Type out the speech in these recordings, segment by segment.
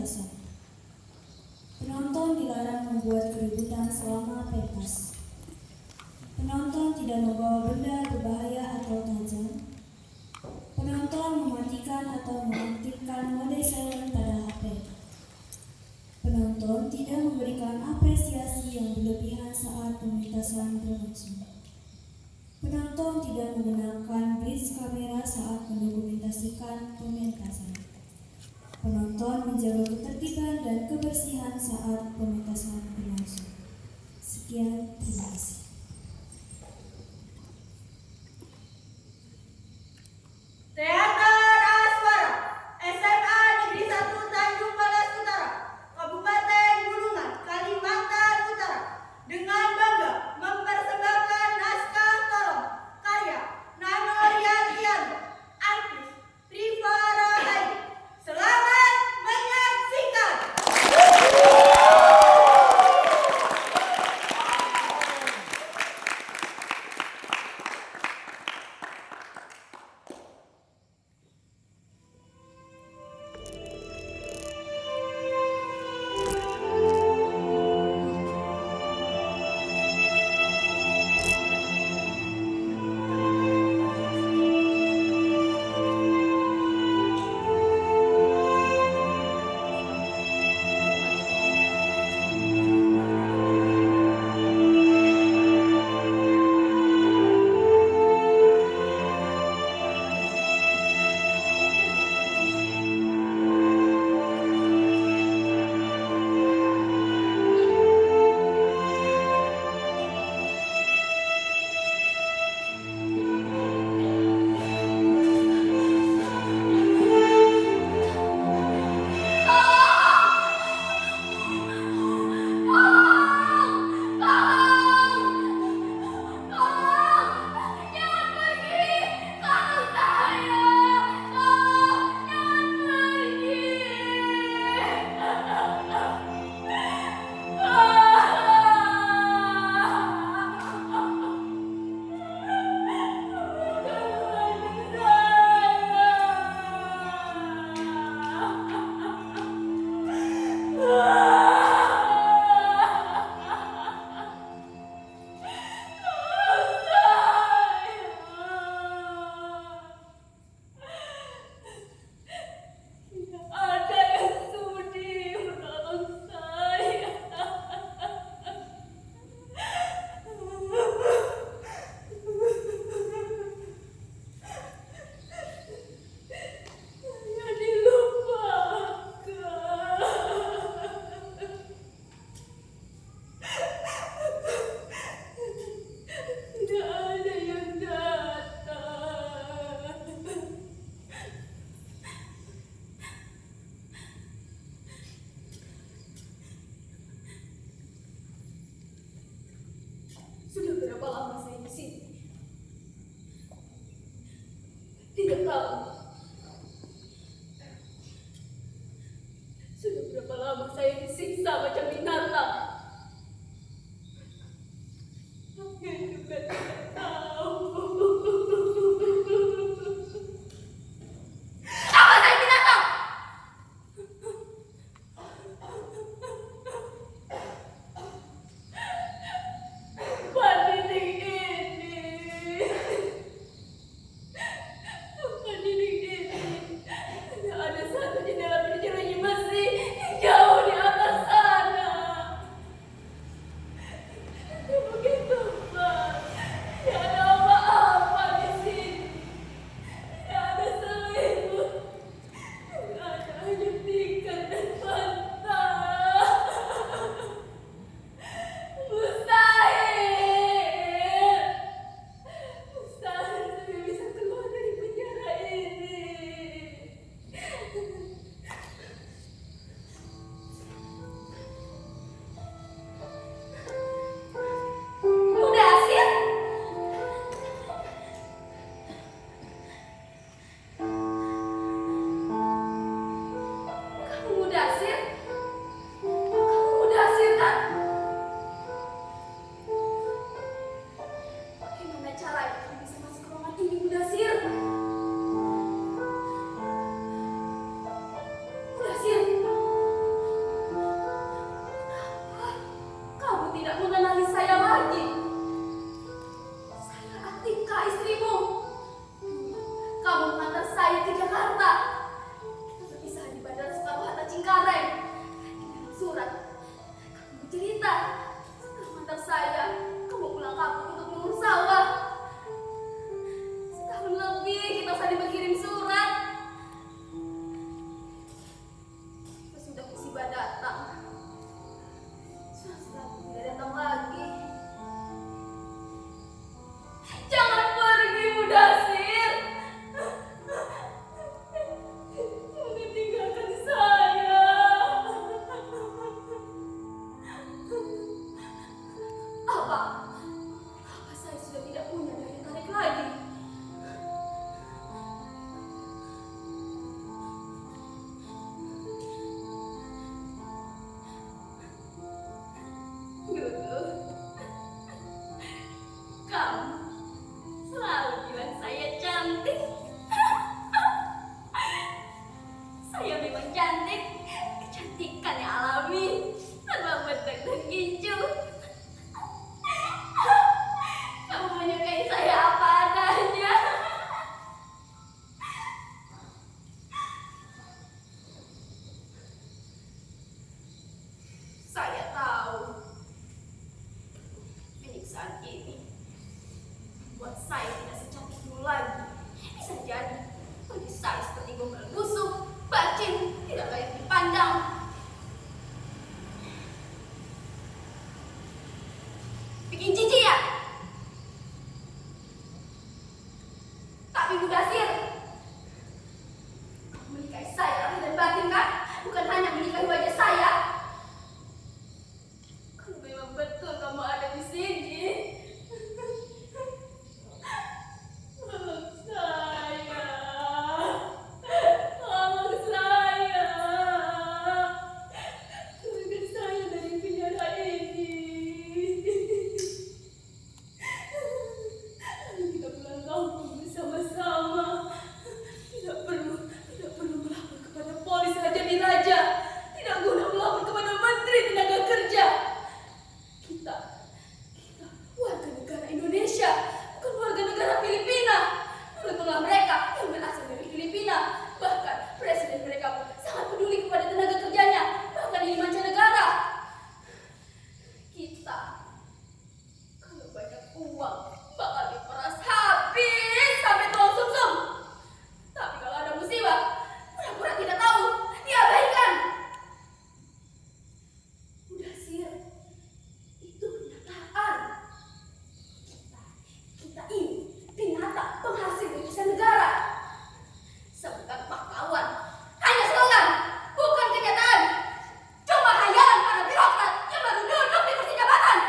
pementasan. Penonton dilarang membuat keributan selama pentas. Penonton tidak membawa benda berbahaya atau tajam. Penonton mematikan atau mengaktifkan mode silent pada HP. Penonton tidak memberikan apresiasi yang berlebihan saat pementasan berlangsung. Penonton tidak menggunakan blitz kamera saat mendokumentasikan pementasan. Penonton menjaga ketertiban dan kebersihan saat pementasan berlangsung. Sekian, terima kasih. Teater Asmara, SMA Negeri 1 Tanjung Balai Utara, Kabupaten Bulungan, Kalimantan Utara, dengan bangga mempersembahkan naskah tolong karya Nano Riantianto, artis Riva Rahai. Selamat menyaksikan. Sudah berapa lama saya di sini? Tidak tahu. Sudah berapa lama saya disiksa macam binatang? Saya juga tidak tahu. Apa saya binatang? Ada satu jendela berjeruji besi jauh di atas sana. saat ini buat saya tidak secantik dulu lagi. Bisa jadi bagi saya seperti gombal busuk, bacin, tidak layak dipandang. Bikin jijik ya? Tapi Bu Dasir, kamu menikahi saya lahir dan batin kan? Bukan hanya menikahi wajah saya. Kalau memang betul kamu ada di sini, tolong saya, keluarkan saya dari penjara ini. Kita pulang kampung bersama-sama. Tidak perlu melapor kepada polisi Raja Diraja. Tidak guna melapor kepada Menteri Tenaga Kerja. Kita warga negara Indonesia, bukan warga negara Filipina. Beruntunglah mereka yang berasal dari Filipina. Bahkan presiden mereka pun sangat peduli kepada tenaga kerjanya, bahkan di mancanegara. Kita kalau banyak uang bakal diperas habis sampai tulang sumsum. Tapi kalau ada musibah, pura-pura tidak tahu, diabaikan. Udah sir, itu kenyataan. Kita ini binatang penghasil devisa negara. Sebutan pahlawan hanya slogan, bukan kenyataan. Cuma hayalan para birokrat yang baru duduk di kursi jabatan.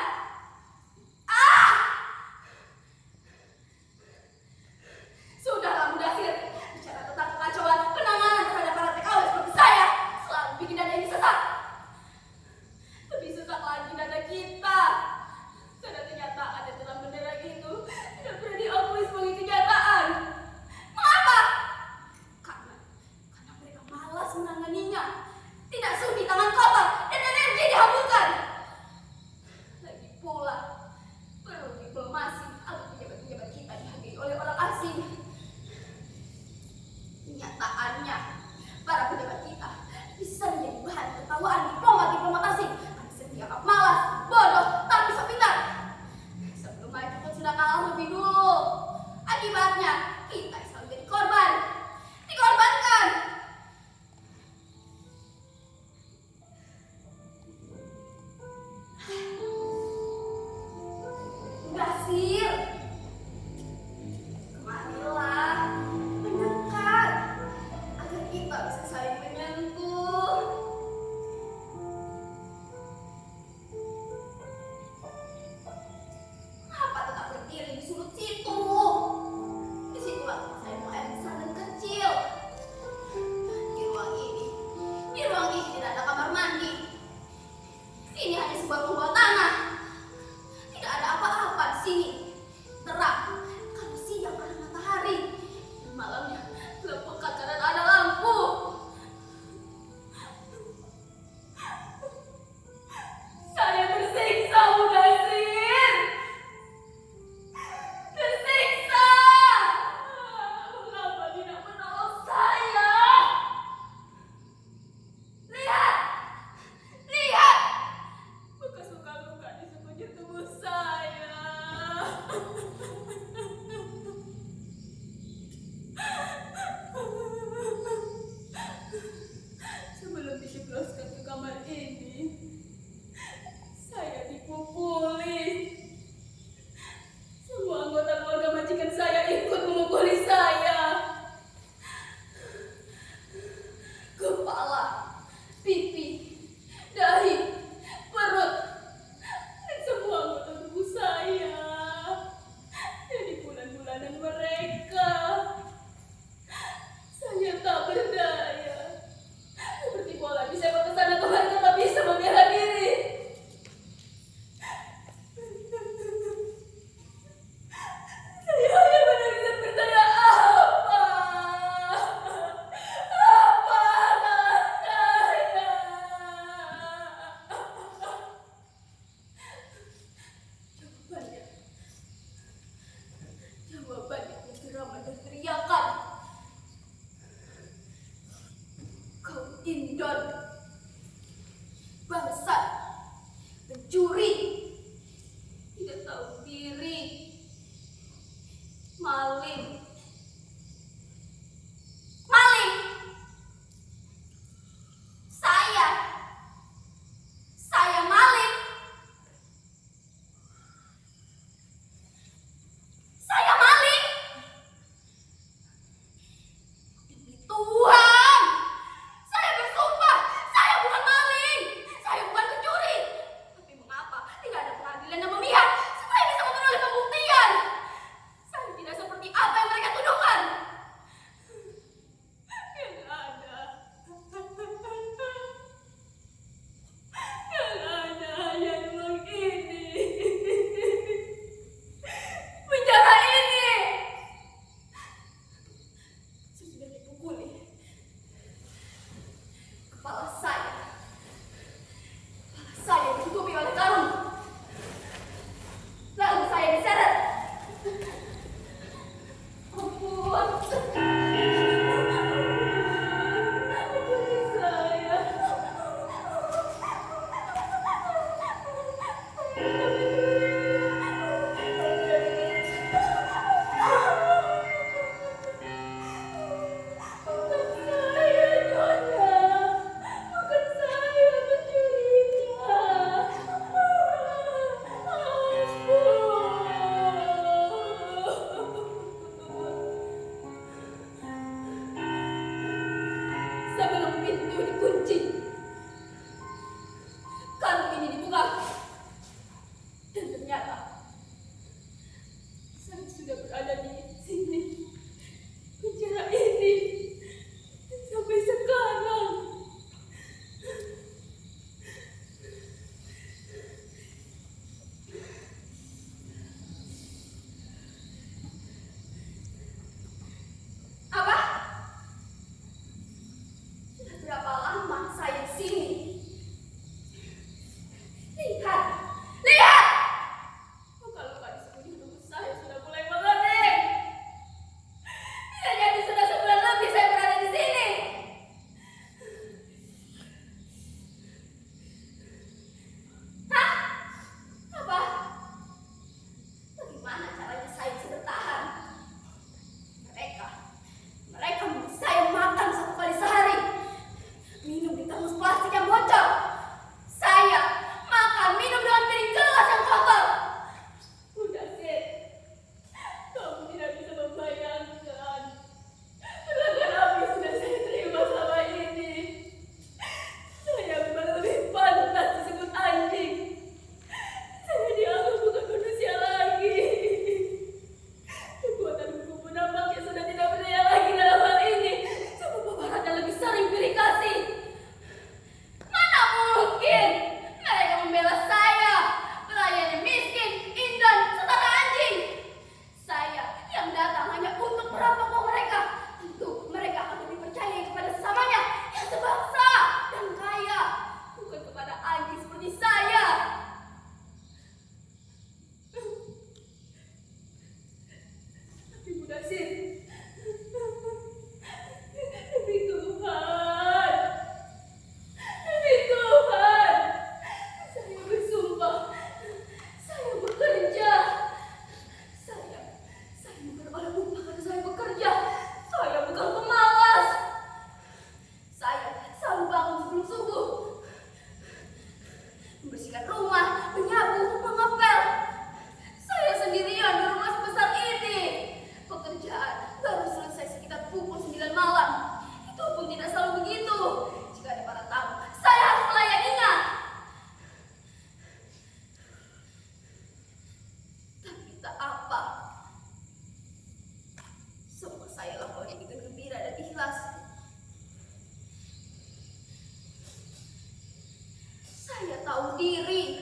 tahu diri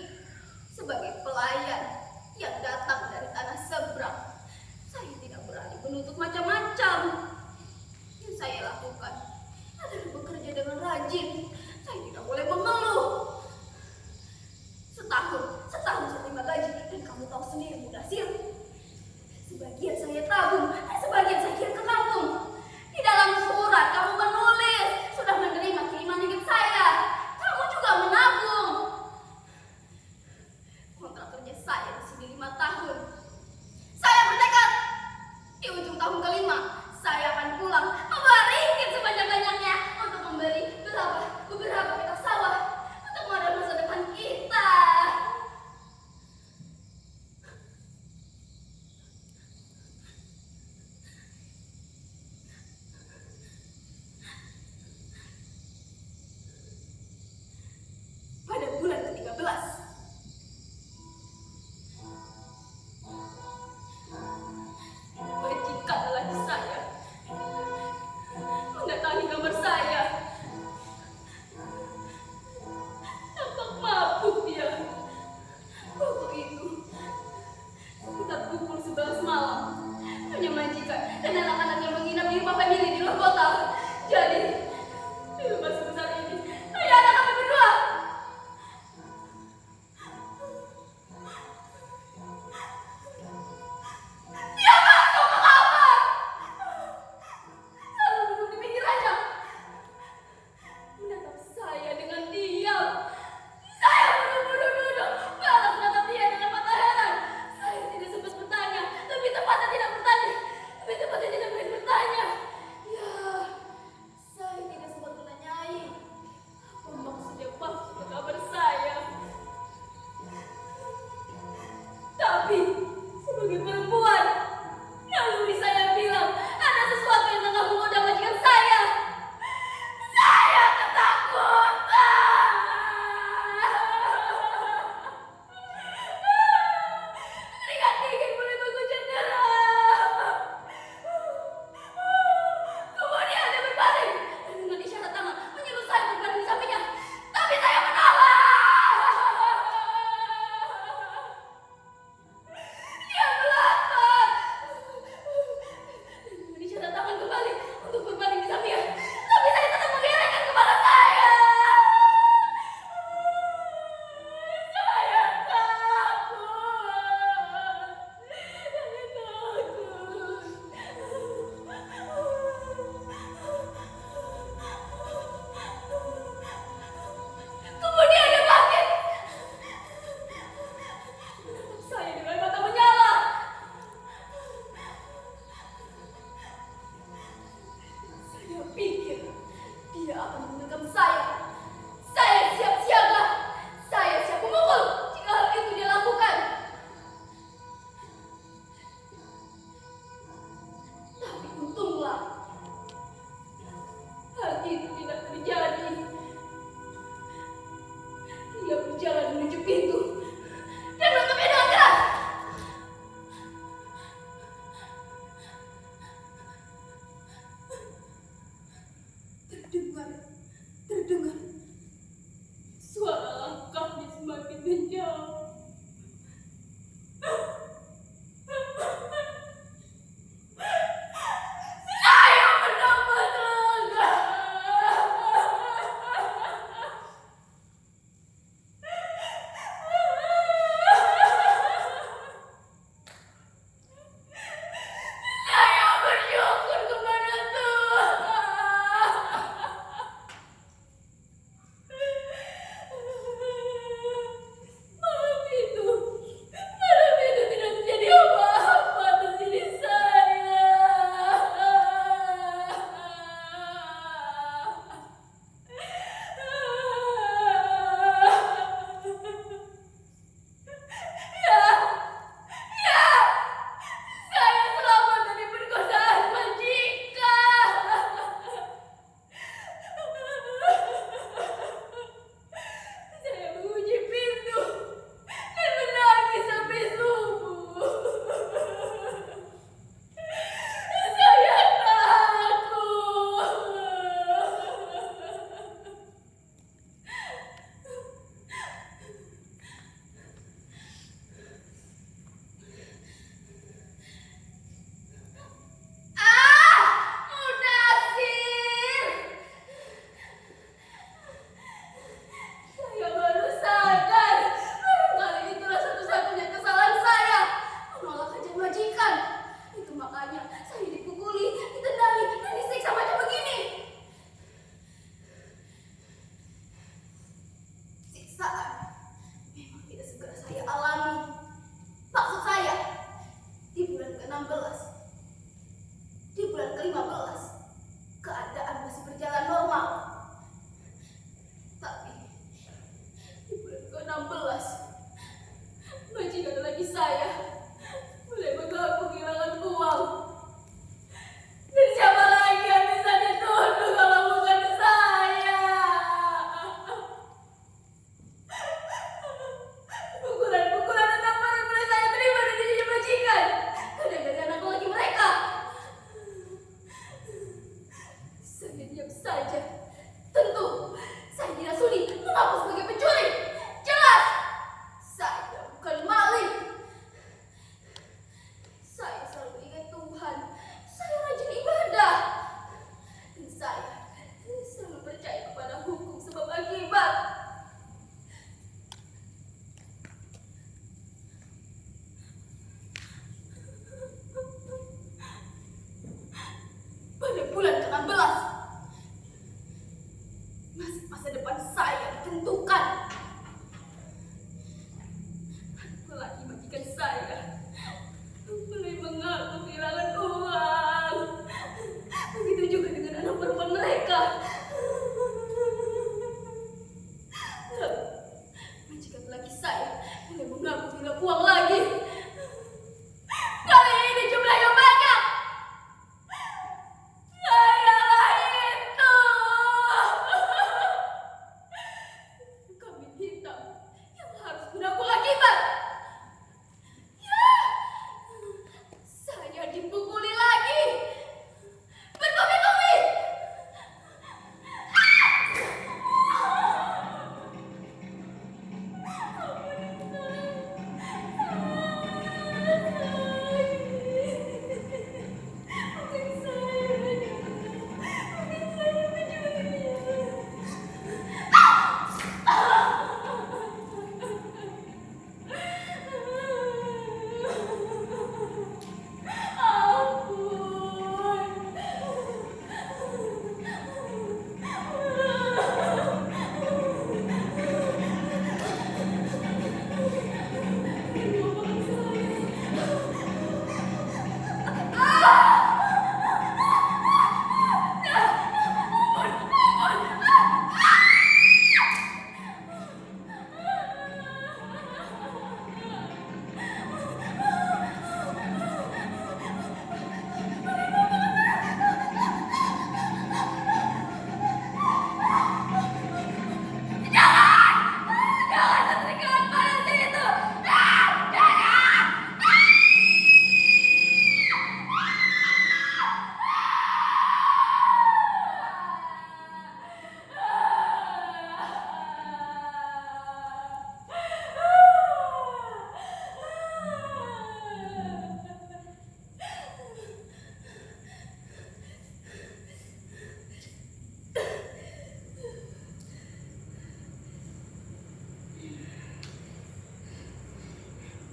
sebagai pelayan yang datang dari tanah seberang. Saya tidak berani menuntut macam-macam. Yang saya lakukan adalah bekerja dengan rajin. Saya tidak boleh mengeluh. Setahun saya terima gaji, dan kamu tahu sendiri Mudasir. Sebagian saya tabung, dan sebagian saya kirim ke kampung. Di dalam surat kamu menulis sudah menerima kiriman hidup saya. Kamu juga menabung. Kontrak kerja saya di sini 5 tahun. Saya bertekad di ujung tahun kelima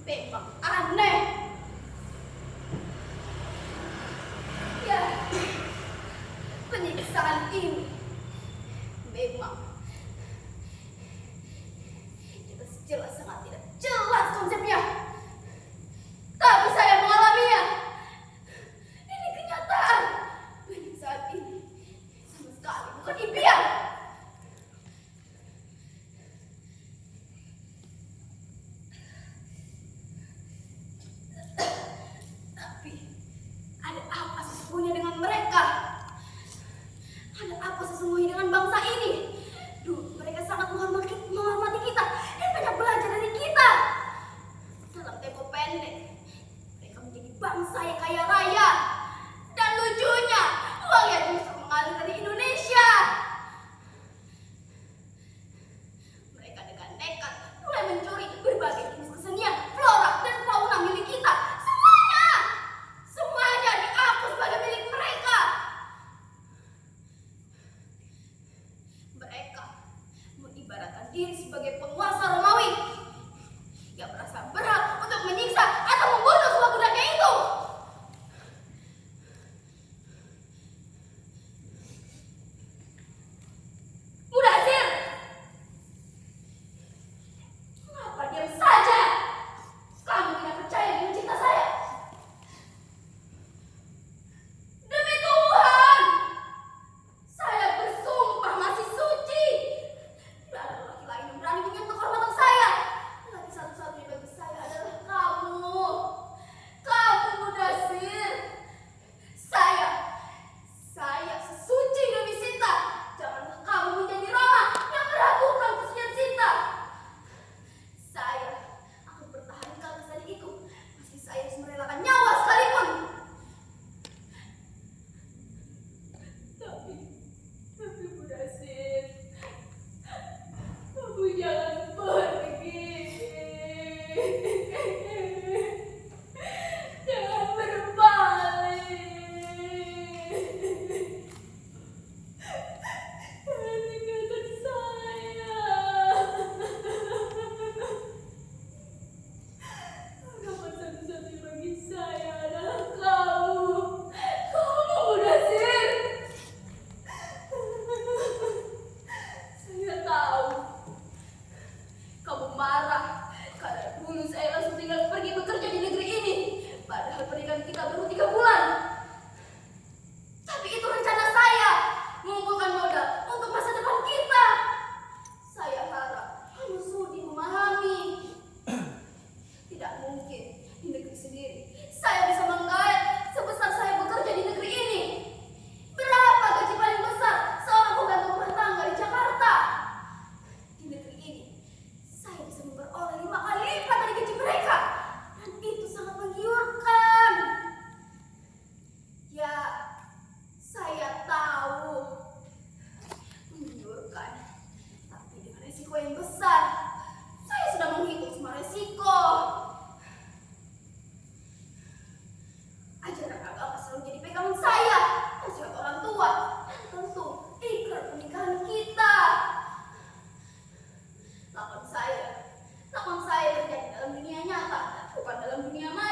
Memang aneh. Ya, penyiksaan ini memang jelas sangat tidak jelas konsepnya. Tapi saya mengalaminya. Ini kenyataan. Penyiksaan ini sama sekali bukan impian. Tapi ada apa sesungguhnya dengan mereka? Ada apa sesungguhnya dengan bangsa ini? Dulu mereka sangat menghormati kita dan banyak belajar dari kita. Dalam tempo pendek, mereka menjadi bangsa yang kaya raya. Dan lucunya, uangnya justru mengalir dari Indonesia. Mereka dengan nekat mulai mencuri berbagai jenis kesenian, flora, dan fauna milik kita. Semuanya diaku sebagai milik mereka. Mereka mengibaratkan diri sebagai penguasa Romawi yang merasa berhak untuk menyiksa atau membunuh semua budaknya itu. Mudasir, mengapa diam saja? Kamu tidak percaya dengan cinta saya? Demi Tuhan, saya bersumpah masih suci. Tidak ada laki lain yang berani menyentuh kehormatan saya. Laki satu-satunya bagi saya adalah kamu. Kamu, Mudasir. Saya sesuci Dewi Sinta. Janganlah kamu menjadi Roma yang meragukan kesucian Sinta. Saya akan pertahankan kesan itu meski saya harus merelakan nyawa sekalipun. Tapi Mudasir, kamu jangan pergi. Jangan berbalik. Jangan tinggalkan saya. Harapan satu-satunya bagi saya adalah kamu. Kamu, Mudasir. Saya tahu kamu marah karena dulu saya langsung tinggal pergi bekerja di negeri ini. Padahal pernikahan kita baru 3 bulan. Tapi itu rencana saya, mengumpulkan modal untuk masa depan kita. Saya harap kamu sudi memahami. Tidak mungkin di negeri sendiri saya bisa menggait sebesar saya bekerja di negeri ini. Berapa gaji paling besar seorang pembantu rumah tangga di Jakarta? Di negeri ini, saya bisa memperoleh 5 kali lipat dari gaji mereka. Dan itu sangat menggiurkan. Ya, saya tahu. Menggiurkan. Tapi dengan resiko yang besar. Saya sudah menghitung semua resiko. dalam dunia maya.